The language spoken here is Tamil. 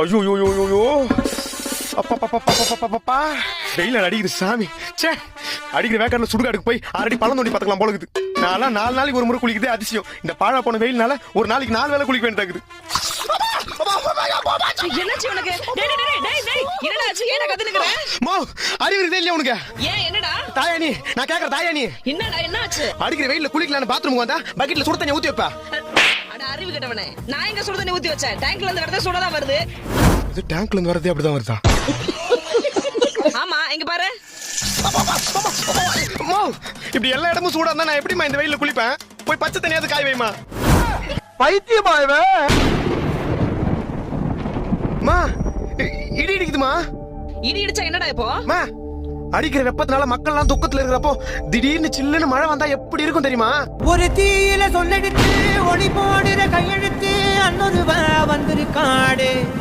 ஐயோ யோ யோ யோ யோ அப்பா வெயில் அடிக்குது சாமி. சே, அடிக்கிற வேக்காடுல சுடுகாடுக்கு போய் ஆல்ரெடி பழம் தோண்டி பார்த்துக்கலாம் போல இருக்குது. நான்லாம் 4 நாளைக்கு ஒரு முறை குளிக்குதே அதிசயம். இந்த பாழா போன வெயில்னால ஒரு நாளைக்கு 4 வேளை குளிக்க வேண்டியதாக்குது. என்னாச்சு உனக்கு? என்னடாச்சு? ஏன் கத்துனுக்குற? மோ, அறிவு இருக்குதே இல்லையா உனக்கு? ஏன் என்னடா? தாயானி, நான் கேக்குற தாயானி. என்னடா என்னாச்சு? அடிக்கிற வெயில்ல குளிக்கலான்னு பாத்ரூமுக்கு வந்தா பக்கெட்ல சுடு தண்ணி ஊத்தி வைப்பா. அட அறிவு கெட்டவனே, நான் எங்க சுடு தண்ணி ஊத்தி வச்சேன்? டேங்க்ல இருந்து வரதே சுடதான் வருது. இது டேங்க்ல இருந்து வரதே அப்படிதான் வருதா? ஆமா, இங்க பாரு. மோ, இப்படி எல்லா இடமும் சூடா இருந்தா நான் எப்படிமா இந்த வெயில்ல குளிப்பேன்? போய் பச்சை தண்ணியாவது காய வைமா. பைத்தியமா இவன்? மா, இடி இடிக்குதுமா. இடி இடிச்சா என்னடா இப்போ? மா, அடிக்கிற வெப்பத்தினால மக்கள் எல்லாம் துக்கத்துல இருக்கிறப்போ திடீர்னு சில்லுன்னு மழை வந்தா எப்படி இருக்கும் தெரியுமா? ஒரு தீயில சொல்லெடுத்து ஒளி போடுற கையெழுத்து அன்னொருவ வந்திருக்காடு.